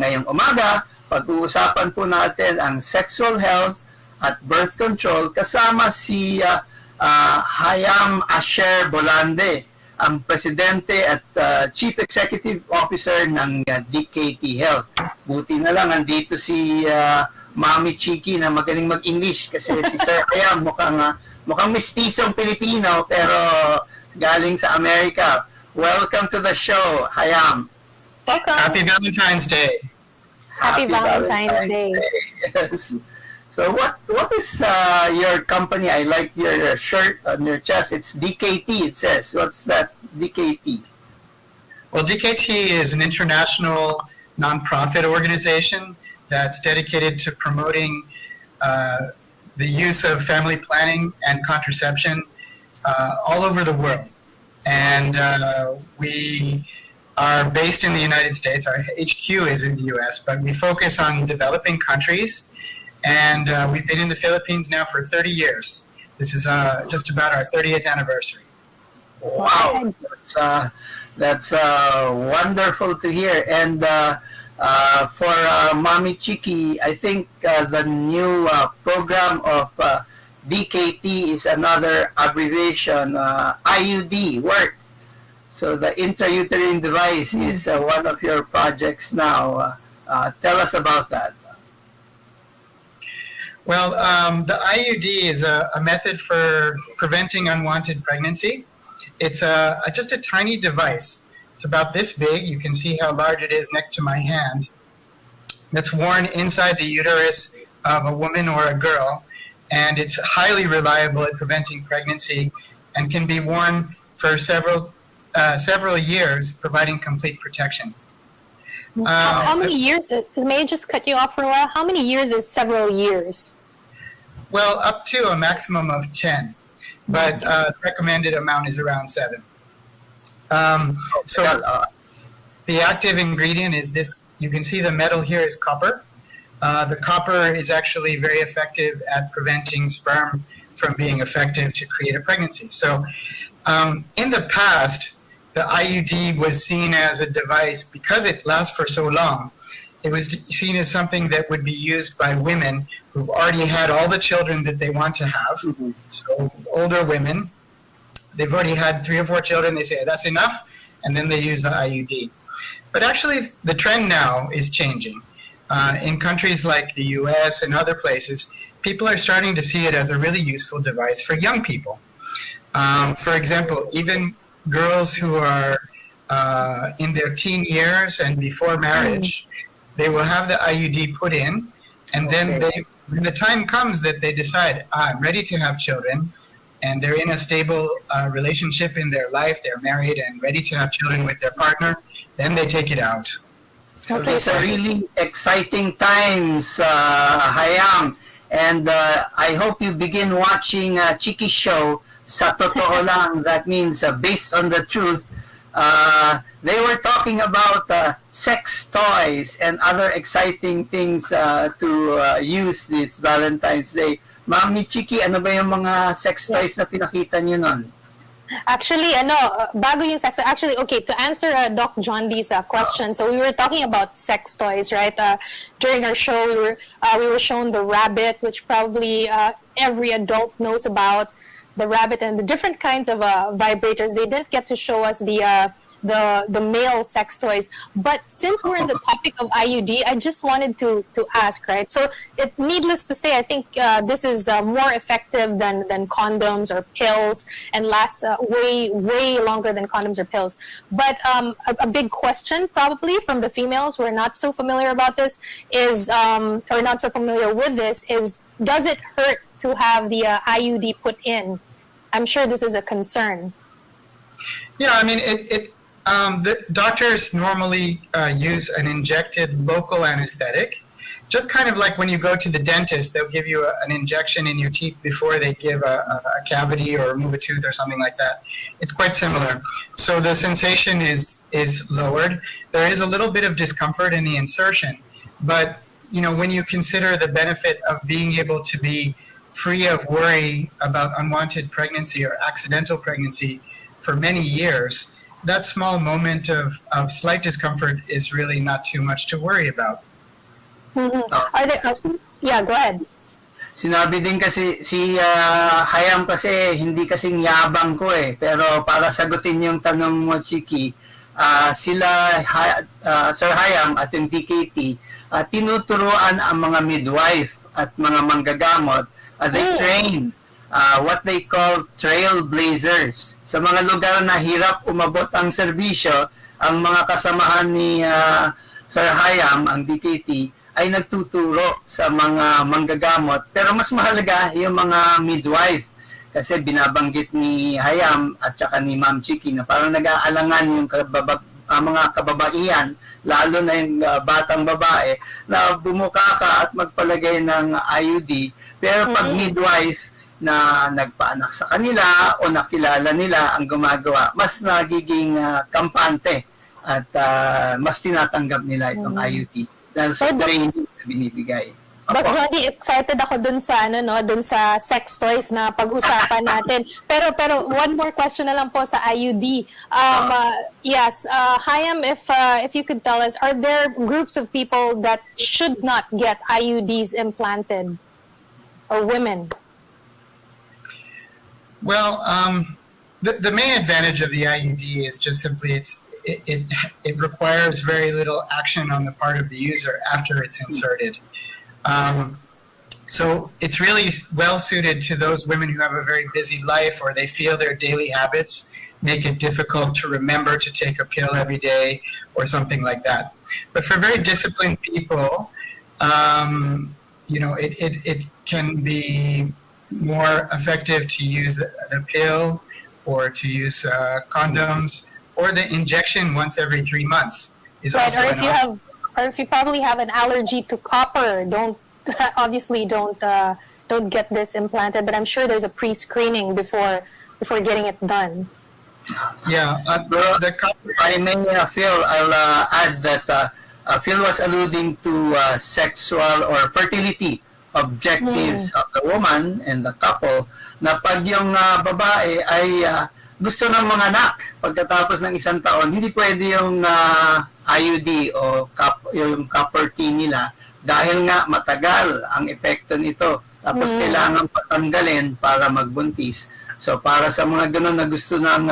Ngayong umaga, pag-uusapan po natin ang sexual health at birth control kasama si Hyam Bolande, ang Presidente at Chief Executive Officer ng DKT Health. Buti na lang, andito si Mami Chiki na magaling mag-English kasi si Sir Hyam mukhang mistisong Pilipino pero galing sa Amerika. Welcome to the show, Hyam. Welcome. Happy Valentine's Day. Happy Valentine's Day. Yes. So what is your company? I like your shirt on your chest. It's DKT, it says. What's that, DKT? Well, DKT is an international nonprofit organization that's dedicated to promoting the use of family planning and contraception all over the world. And we are based in the United States. Our HQ is in the US, but we focus on developing countries. And we've been in the Philippines now for 30 years. This is just about our 30th anniversary. Wow, that's wonderful to hear. And for Mami Chiki, I think the new program of DKT is another abbreviation, IUD, work. So the intrauterine device is one of your projects now. Tell us about that. Well, the IUD is a method for preventing unwanted pregnancy. It's just a tiny device. It's about this big. You can see how large it is next to my hand. That's worn inside the uterus of a woman or a girl, and it's highly reliable at preventing pregnancy and can be worn for several years, providing complete protection. How many years? May I just cut you off for a while? How many years is several years? Well, up to a maximum of 10, but the recommended amount is around 7. So the active ingredient is this. You can see the metal here is copper. The copper is actually very effective at preventing sperm from being effective to create a pregnancy. So in the past, the IUD was seen as a device, because it lasts for so long, it was seen as something that would be used by women who've already had all the children that they want to have. Mm-hmm. So older women, they've already had 3 or 4 children, they say that's enough, and then they use the IUD. But actually, the trend now is changing. In countries like the US and other places, people are starting to see it as a really useful device for young people. For example, even girls who are in their teen years and before marriage, they will have the IUD put in, and then when the time comes that they decide, I'm ready to have children, and they're in a stable relationship in their life, they're married and ready to have children with their partner, then they take it out. So these are really exciting times, Hyam, and I hope you begin watching Chiki's show, Sa Totoo Lang. That means based on the truth. They were talking about sex toys and other exciting things to use this Valentine's Day. Mami Chiki, ano ba yung mga sex toys na pinakita niyo nun? Actually, bago yung sex, actually, okay, to answer Doc John D's question, so we were talking about sex toys, right? During our show, we were shown the rabbit, which probably every adult knows about, the rabbit and the different kinds of vibrators. They didn't get to show us the male sex toys. But since we're in the topic of IUD, I just wanted to ask, right? So needless to say, I think this is more effective than condoms or pills and lasts way longer than condoms or pills. But a big question probably from the females who are not so familiar about this is, or not so familiar with this, is does it hurt to have the IUD put in? I'm sure this is a concern. Yeah, I mean, the doctors normally use an injected local anesthetic, just kind of like when you go to the dentist, they'll give you an injection in your teeth before they give a cavity or remove a tooth or something like that. It's quite similar. So the sensation is lowered. There is a little bit of discomfort in the insertion, but when you consider the benefit of being able to be free of worry about unwanted pregnancy or accidental pregnancy for many years, that small moment of slight discomfort is really not too much to worry about. Are there, yeah, go ahead. Sinabi din kasi si Hyam kasi hindi kasing yabang ko eh. Pero para sagutin yung tanong mo, Chiki, Sir Hyam at yung DKT, tinuturuan ang mga midwife at mga manggagamot. They train what they call trailblazers. Sa mga lugar na hirap umabot ang serbisyo, ang mga kasamahan ni Sir Hyam, ang DKT, ay nagtuturo sa mga manggagamot. Pero mas mahalaga yung mga midwife. Kasi binabanggit ni Hyam at saka ni Ma'am Chiki na parang nag-aalangan yung mga kababaihan, lalo na yung batang babae, na bumuka ka at magpalagay ng IUD. Pero pag midwife na nagpaanak sa kanila o nakilala nila ang gumagawa, mas nagiging kampante at mas tinatanggap nila itong IUD. Dahil sa training na binibigay. But Johnny, excited ako dun sa dun sa sex toys na pag-usapan natin. Pero one more question na lang po sa IUD. Yes, Hyam, if you could tell us, are there groups of people that should not get IUDs implanted, or women? Well, the main advantage of the IUD is just simply it requires very little action on the part of the user after it's inserted. So it's really well suited to those women who have a very busy life, or they feel their daily habits make it difficult to remember to take a pill every day or something like that. But for very disciplined people, it can be more effective to use the pill or to use condoms, or the injection once every 3 months is right, also or an option. or if you probably have an allergy to copper, don't get this implanted. But I'm sure there's a pre-screening before getting it done. Yeah, the copper. I may, Phil, I'll add that Phil was alluding to sexual or fertility objectives of the woman and the couple, na pag yung babae ay gusto ng mga anak pagkatapos ng 1 taon, hindi pwede yung IUD o yung copper T nila dahil nga matagal ang epekto nito. Tapos kailangan patanggalin para magbuntis. So para sa mga ganun na gusto ng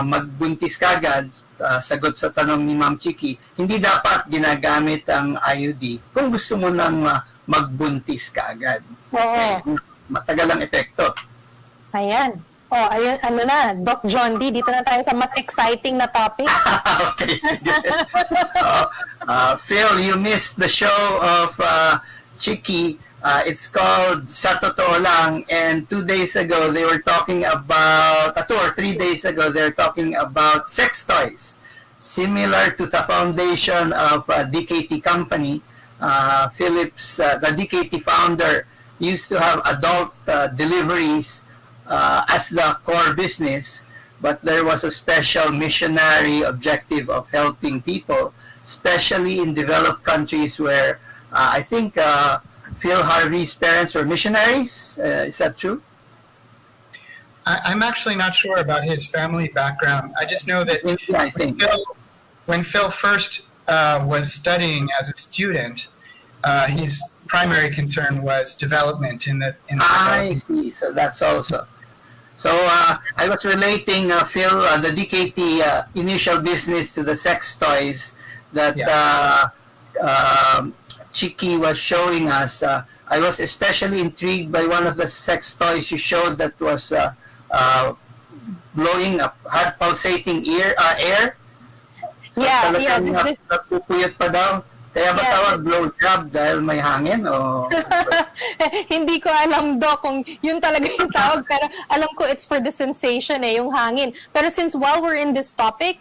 magbuntis kagad, sagot sa tanong ni Ma'am Chiki, hindi dapat ginagamit ang IUD kung gusto mo nang magbuntis kagad. Kasi matagal ang epekto. Ayan. Ayun, Doc John D, dito na tayo sa mas exciting na topic. Okay, sige. Phil, you missed the show of Chiki. It's called Sa Totoo Lang, and 2 days ago, they were talking about, 2 or 3 days ago, they're talking about sex toys. Similar to the foundation of DKT company, Phillips, the DKT founder, used to have adult deliveries as the core business, but there was a special missionary objective of helping people, especially in developed countries where I think Phil Harvey's parents were missionaries. Is that true? I'm actually not sure about his family background. I just know that when Phil first was studying as a student, his primary concern was development in the I see. So that's also. So I was relating, Phil, the DKT initial business to the sex toys that Chiki was showing us. I was especially intrigued by one of the sex toys you showed that was blowing up, had pulsating air. So napupuyat pa daw. Kaya ba tawag blow job dahil may hangin o? Hindi ko alam, Doc, kung yun talaga yung tawag, pero alam ko it's for the sensation yung hangin. Pero while we're in this topic,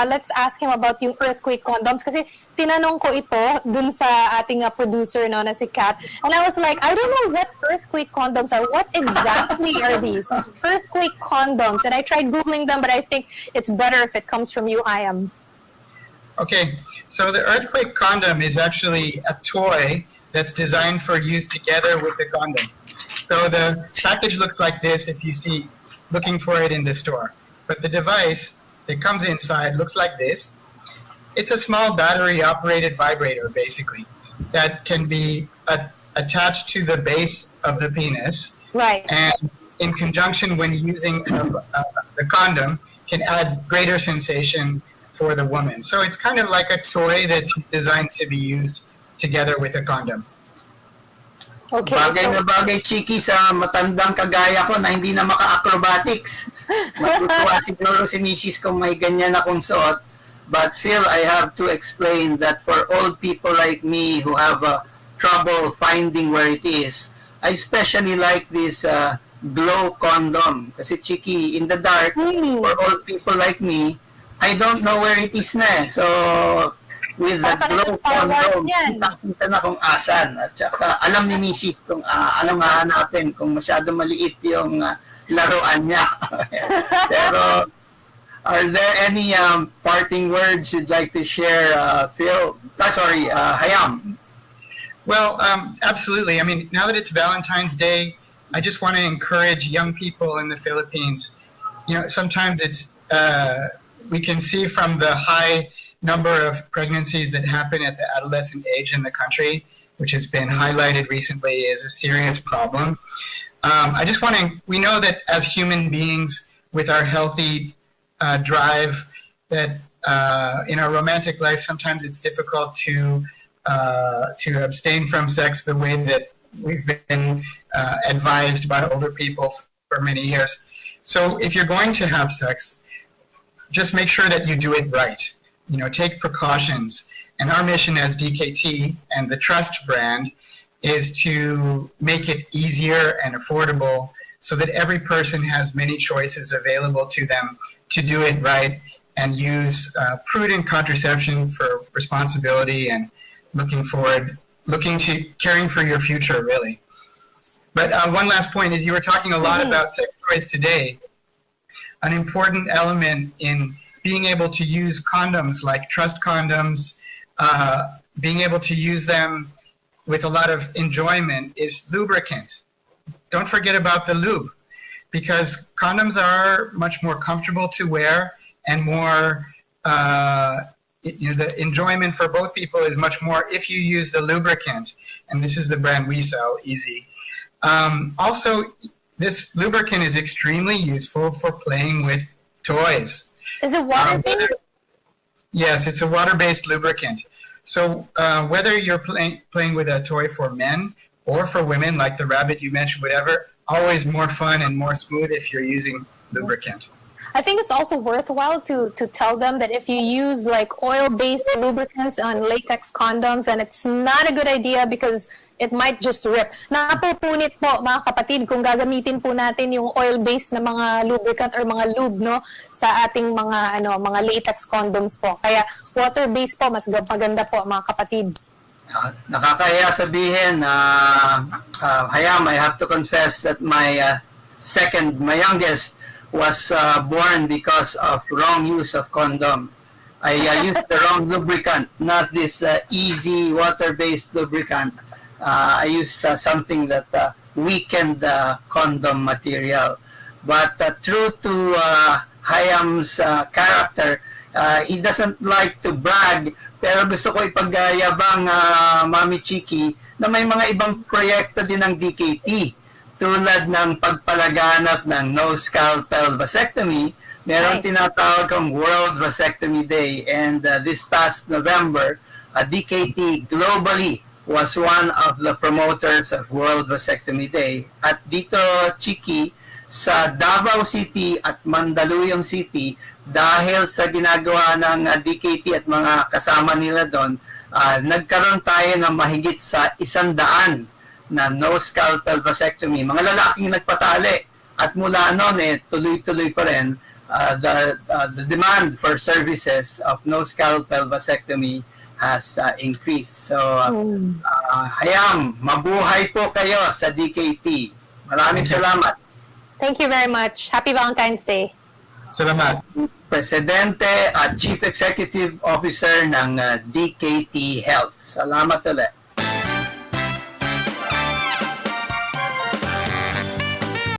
let's ask him about yung earthquake condoms kasi tinanong ko ito dun sa ating producer na si Kat, and I was like, I don't know what earthquake condoms are. What exactly are these earthquake condoms? And I tried Googling them, but I think it's better if it comes from you, Hyam. Okay, so the earthquake condom is actually a toy that's designed for use together with the condom. So the package looks like this. If you see looking for it in the store. But the device that comes inside looks like this. It's a small battery-operated vibrator, basically, that can be attached to the base of the penis. Right. And in conjunction when using the condom, can add greater sensation for the woman. So it's kind of like a toy that's designed to be used together with a condom. Okay. Bagay na So, bagay, Chiki, sa matandang kagaya ko na hindi na maka-acrobatics. Matutuwa siguro si Mrs. kung may ganyan akong suot. But Phil, I have to explain that for old people like me who have trouble finding where it is, I especially like this glow condom. Kasi Chiki, in the dark, for old people like me, I don't know where it is na eh. So, with the Baka glow nasa Star Wars condom, yan. kita na kung asan. At saka, alam ni Mrs. kung anong hahanapin, kung masyado maliit yung laruan niya. Pero, are there any parting words you'd like to share, Phil? Hyam. Well, absolutely. I mean, now that it's Valentine's Day, I just want to encourage young people in the Philippines. You know, sometimes it's we can see from the high number of pregnancies that happen at the adolescent age in the country, which has been highlighted recently as a serious problem. I just want to, we know that as human beings with our healthy drive, that in our romantic life, sometimes it's difficult to abstain from sex the way that we've been advised by older people for many years. So if you're going to have sex, just make sure that you do it right. You know, take precautions. And our mission as DKT and the Trust brand is to make it easier and affordable so that every person has many choices available to them to do it right and use prudent contraception for responsibility and looking to caring for your future, really. But one last point is you were talking a lot about sex toys today. An important element in being able to use condoms like Trust condoms, being able to use them with a lot of enjoyment is lubricant. Don't forget about the lube, because condoms are much more comfortable to wear and more, the enjoyment for both people is much more if you use the lubricant. And this is the brand we sell, Easy. Also, this lubricant is extremely useful for playing with toys. is it water-based? Yes, it's a water-based lubricant. So whether you're playing with a toy for men or for women, like the rabbit you mentioned, whatever, always more fun and more smooth if you're using lubricant. I think it's also worthwhile to tell them that if you use like oil-based lubricants on latex condoms, and it's not a good idea because it might just rip. Napupunit po mga kapatid kung gagamitin po natin yung oil-based na mga lubricant or mga lube no sa ating mga latex condoms po. Kaya water-based po mas maganda po mga kapatid. Nakakaya sabihin, Hyam, I have to confess that my youngest was born because of wrong use of condom. I used the wrong lubricant, not this easy water-based lubricant. I used something that weakened the condom material. But true to Hyam's character, he doesn't like to brag, pero gusto ko ipagayabang, Mami Chiki, na may mga ibang proyekto din ng DKT. Tulad ng pagpalaganap ng no-scalpel vasectomy, meron tinatawag kong World Vasectomy Day. And this past November, DKT globally was one of the promoters of World Vasectomy Day. At dito, Chiki, sa Davao City at Mandaluyong City, dahil sa ginagawa ng DKT at mga kasama nila doon, nagkaroon tayo ng mahigit sa 100 na no-scalpel vasectomy. Mga lalaking nagpatali. At mula noon, tuloy-tuloy pa rin the demand for services of no-scalpel vasectomy has increased. So, Hyam, mabuhay po kayo sa DKT. Maraming salamat. Thank you very much. Happy Valentine's Day. Salamat. Presidente at Chief Executive Officer ng DKT Health. Salamat ulit.